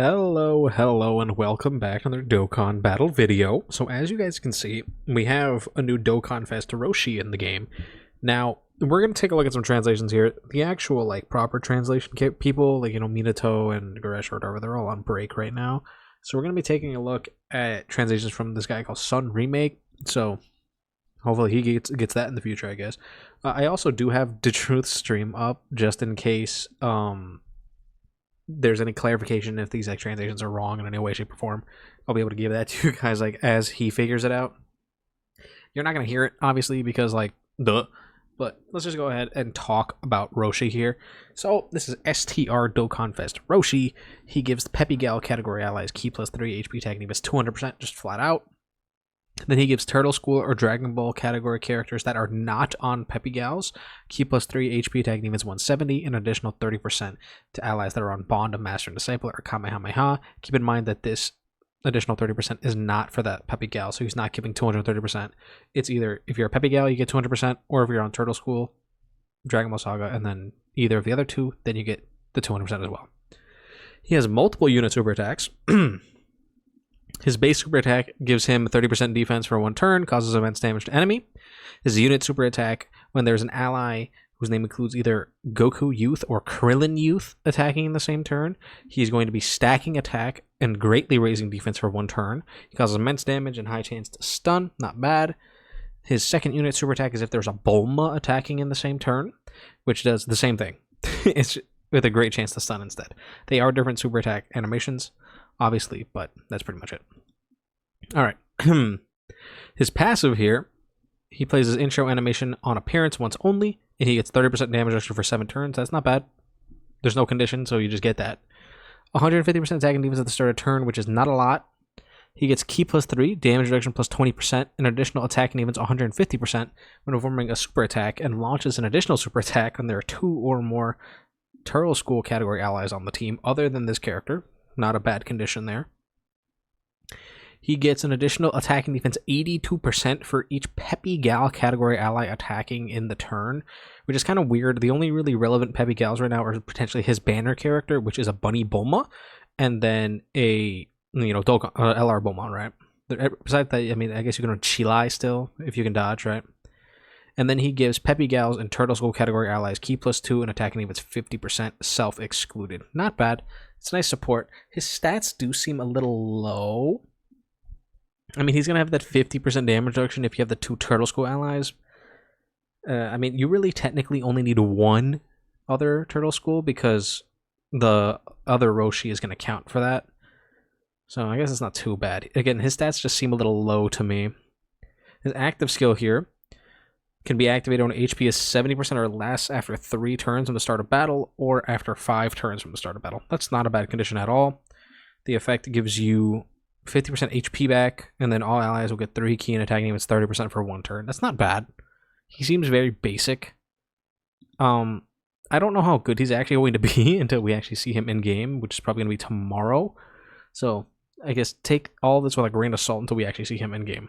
Hello, and welcome back to another Dokkan battle video. So as you guys can see, we have a new DOKKANFEST Roshi in the game. Now, we're going to take a look at some translations here. The actual, proper translation people, Minato and Goresh or whatever, they're all on break right now. So we're going to be taking a look at translations from this guy called Sun Remake. So hopefully he gets that in the future, I guess. I also do have the Truth stream up, just in case, there's any clarification if these translations are wrong in any way, shape, or form. I'll be able to give that to you guys as he figures it out. You're not gonna hear it obviously because duh. But let's just go ahead and talk about Roshi here. So this is STR DOKKANFEST Roshi. He gives the Peppy Gal category allies key plus 3 HP attack and he 200% just flat out. Then he gives Turtle School or Dragon Ball category characters that are not on Peppy Gals key plus 3 HP attack and 170, an additional 30% to allies that are on Bond of Master and Disciple or Kamehameha. Keep in mind that this additional 30% is not for that Peppy Gal, so he's not giving 230%. It's either if you're a Peppy Gal, you get 200%, or if you're on Turtle School, Dragon Ball Saga, and then either of the other two, then you get the 200% as well. He has multiple unit super attacks. His base super attack gives him 30% defense for one turn, causes immense damage to enemy. His unit super attack, when there's an ally whose name includes either Goku Youth or Krillin Youth attacking in the same turn, he's going to be stacking attack and greatly raising defense for one turn. He causes immense damage and high chance to stun, not bad. His second unit super attack is if there's a Bulma attacking in the same turn, which does the same thing. It's with a great chance to stun instead. They are different super attack animations, obviously, but that's pretty much it. Alright. His passive here, he plays his intro animation on appearance once only, and he gets 30% damage reduction for 7 turns. That's not bad. There's no condition, so you just get that. 150% attack and defense at the start of turn, which is not a lot. He gets key plus 3, damage reduction plus 20%, an additional attack and defense 150% when performing a super attack, and launches an additional super attack when there are 2 or more Turtle School category allies on the team other than this character. Not a bad condition there. He gets an additional attack and defense 82% for each Peppy Gal category ally attacking in the turn, which is kind of weird. The only really relevant Peppy Gals right now are potentially his banner character, which is a Bunny Bulma, and then a Dokkan, LR Bulma, right? Besides that, I mean, I guess you can run Chilai still if you can dodge, right? And then he gives Peppy Gals and Turtle School category allies key plus 2 and attack and defense 50% self-excluded. Not bad. It's nice support. His stats do seem a little low. I mean, he's going to have that 50% damage reduction if you have the 2 Turtle School allies. I mean, you really technically only need 1 other Turtle School because the other Roshi is going to count for that. So I guess it's not too bad. Again, his stats just seem a little low to me. His active skill here can be activated when HP is 70% or less after 3 turns from the start of battle or after 5 turns from the start of battle. That's not a bad condition at all. The effect gives you 50% HP back, and then all allies will get 3 key and attacking defense 30% for 1 turn. That's not bad. He seems very basic. I don't know how good he's actually going to be until we actually see him in game, which is probably going to be tomorrow. So I guess take all this with a grain of salt until we actually see him in game.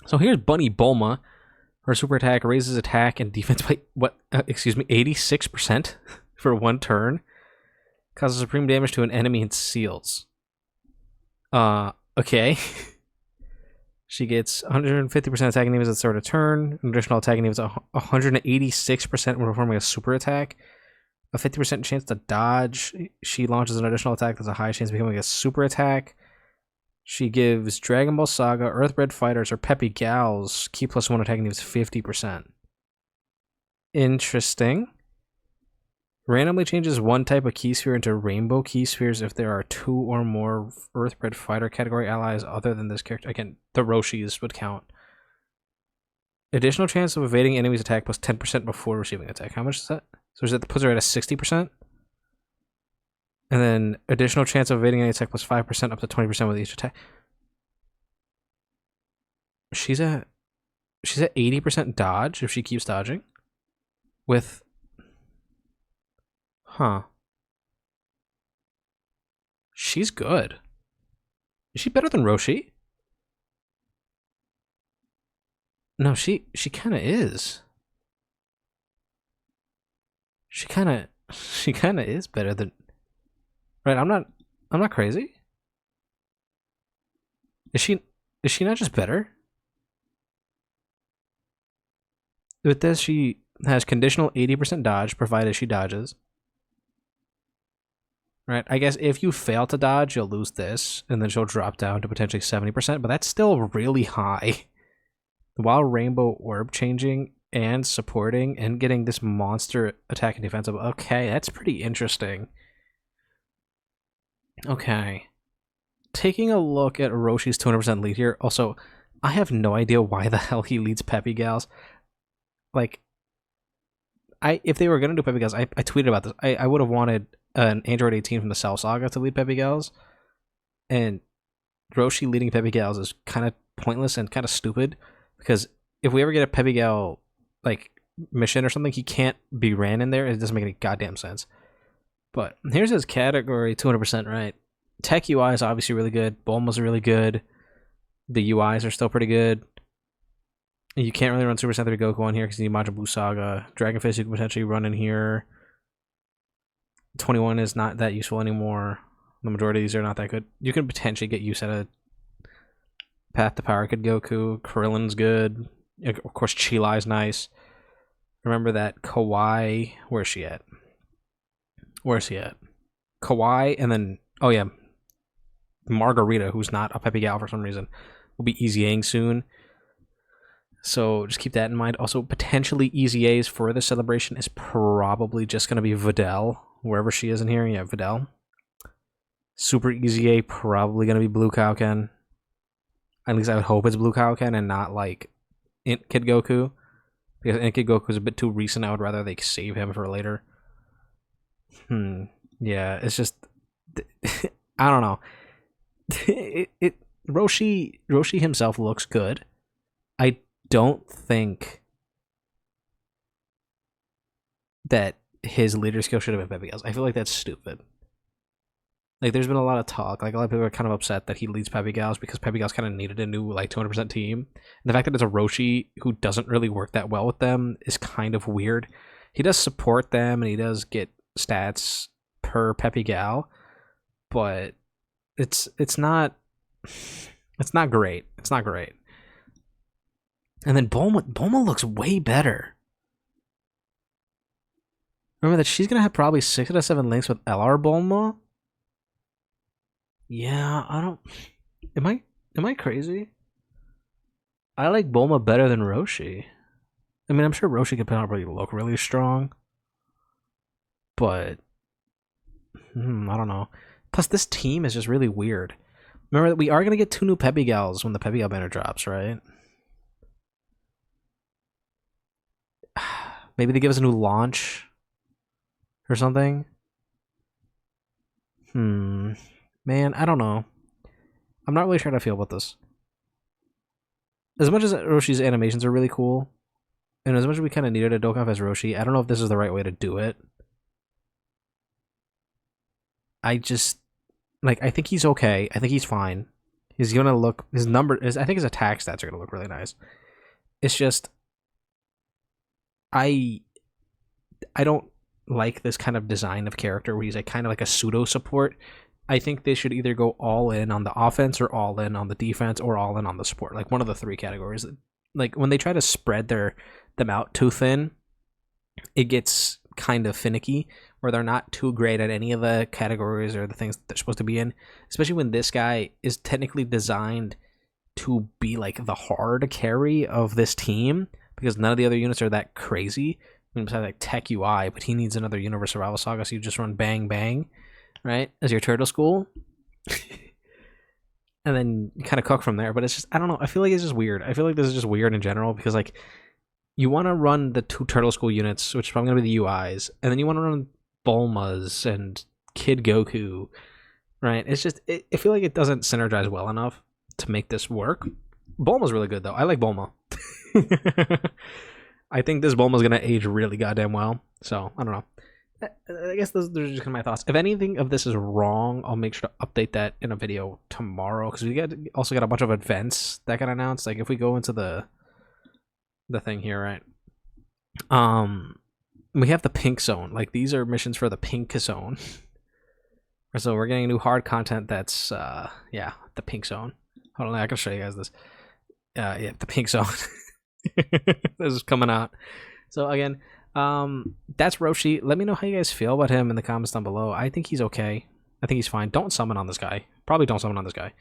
So here's Bunny Bulma. Her super attack raises attack and defense by 86% for 1 turn. Causes supreme damage to an enemy and seals. Okay. She gets 150% attacking defense at the start of turn, an additional attacking defense 186% when performing a super attack, a 50% chance to dodge. She launches an additional attack that's a high chance of becoming a super attack. She gives Dragon Ball Saga, Earthbred Fighters, or Peppy Gals key plus 1 attacking defense 50%. Interesting. Randomly changes 1 type of key sphere into rainbow key spheres if there are 2 or more Earthbred Fighter category allies other than this character. Again, the Roshis would count. Additional chance of evading enemy's attack plus 10% before receiving attack. How much is that? So is that puts her at a 60%? And then additional chance of evading any attack plus 5% up to 20% with each attack. She's at 80% dodge if she keeps dodging. With she's good. Is she better than Roshi? No, she kind of is. She kind of is better than. Right, I'm not I'm not crazy. Is she not just better? With this, she has conditional 80% dodge, provided she dodges. Right? I guess if you fail to dodge, you'll lose this, and then she'll drop down to potentially 70%, but that's still really high. While Rainbow Orb changing and supporting and getting this monster attack and defensive. Okay, that's pretty interesting. Okay. Taking a look at Roshi's 200% lead here. Also, I have no idea why the hell he leads Peppy Gals. Like, if they were going to do Peppy Gals, I tweeted about this. I would have wanted an Android 18 from the Cell Saga to lead Peppy Gals. And Roshi leading Peppy Gals is kind of pointless and kind of stupid. Because if we ever get a Peppy Gal, like, mission or something, he can't be ran in there. It doesn't make any goddamn sense. But here's his category, 200%, right? Tech UI is obviously really good. Bulma's really good. The UIs are still pretty good. You can't really run Super Sentai Goku on here because you need Majin Buu Saga. Dragon Fist you can potentially run in here. 21 is not that useful anymore. The majority of these are not that good. You can potentially get use out of Path to Power Kid Goku. Krillin's good. Of course, Chilai's nice. Remember that Kawaii. Where's she at? Where's he at? Kawaii, and then, oh yeah, Margarita, who's not a Peppy Gal for some reason, will be Easy Aang soon. So just keep that in mind. Also, potentially Easy A's for the celebration is probably just going to be Videl, wherever she is in here. Yeah, Videl. Super Easy A, probably going to be Blue Kaioken. At least I would hope it's Blue Kaioken and not like Int Kid Goku. Because Int Kid Goku is a bit too recent. I would rather they save him for later. Yeah, it's just I don't know. Roshi himself looks good. I don't think that his leader skill should have been Peppy Gals. I feel like that's stupid. Like, there's been a lot of talk. Like, a lot of people are kind of upset that he leads Peppy Gals because Peppy Gals kind of needed a new, like, 200% team. And the fact that it's a Roshi who doesn't really work that well with them is kind of weird. He does support them, and he does get stats per Peppy Gal, but it's not great. It's not great. And then Bulma looks way better. Remember that she's gonna have probably 6 out of 7 links with LR Bulma. Yeah, I don't. Am I crazy? I like Bulma better than Roshi. I mean, I'm sure Roshi could probably look really strong, but I don't know. Plus, this team is just really weird. Remember that we are gonna get 2 new Peppy Gals when the Peppy Gal banner drops, right? Maybe they give us a new launch or something. Man, I don't know. I'm not really sure how to feel about this. As much as Roshi's animations are really cool, and as much as we kind of needed a DOKKANFEST Roshi, I don't know if this is the right way to do it. I just, like, I think he's okay. I think he's fine. He's gonna look, I think his attack stats are gonna look really nice. It's just, I don't like this kind of design of character where he's like kind of like a pseudo support. I think they should either go all in on the offense or all in on the defense or all in on the support. Like one of the 3 categories. Like when they try to spread them out too thin, it gets kind of finicky, where they're not too great at any of the categories or the things they're supposed to be in. Especially when this guy is technically designed to be like the hard carry of this team, because none of the other units are that crazy. I mean, besides like Tech UI, but he needs another Universe Survival Saga, so you just run Bang Bang, right, as your turtle school. And then you kind of cook from there. But it's just, I don't know, I feel like it's just weird. I feel like this is just weird in general, because like you want to run the 2 turtle school units, which is probably going to be the UIs, and then you want to run Bulmas and Kid Goku, right? It's just, I feel like it doesn't synergize well enough to make this work. Bulma's really good though. I like Bulma. I think this Bulma's gonna age really goddamn well. So I don't know. I guess those are just kind of my thoughts. If anything of this is wrong, I'll make sure to update that in a video tomorrow, because we also got a bunch of events that got announced. Like if we go into the thing here, right? We have the pink zone. Like these are missions for the pink zone. So we're getting new hard content that's yeah, the pink zone. Hold on, I can show you guys this. Yeah, the pink zone. This is coming out. So again, that's Roshi. Let me know how you guys feel about him in the comments down below. I think he's okay. I think he's fine. Don't summon on this guy. Probably don't summon on this guy.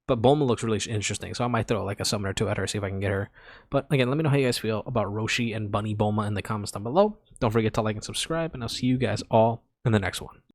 But Bulma looks really interesting, so I might throw like a summon or two at her, see if I can get her. But again, let me know how you guys feel about Roshi and Bunny Bulma in the comments down below. Don't forget to like and subscribe, and I'll see you guys all in the next one.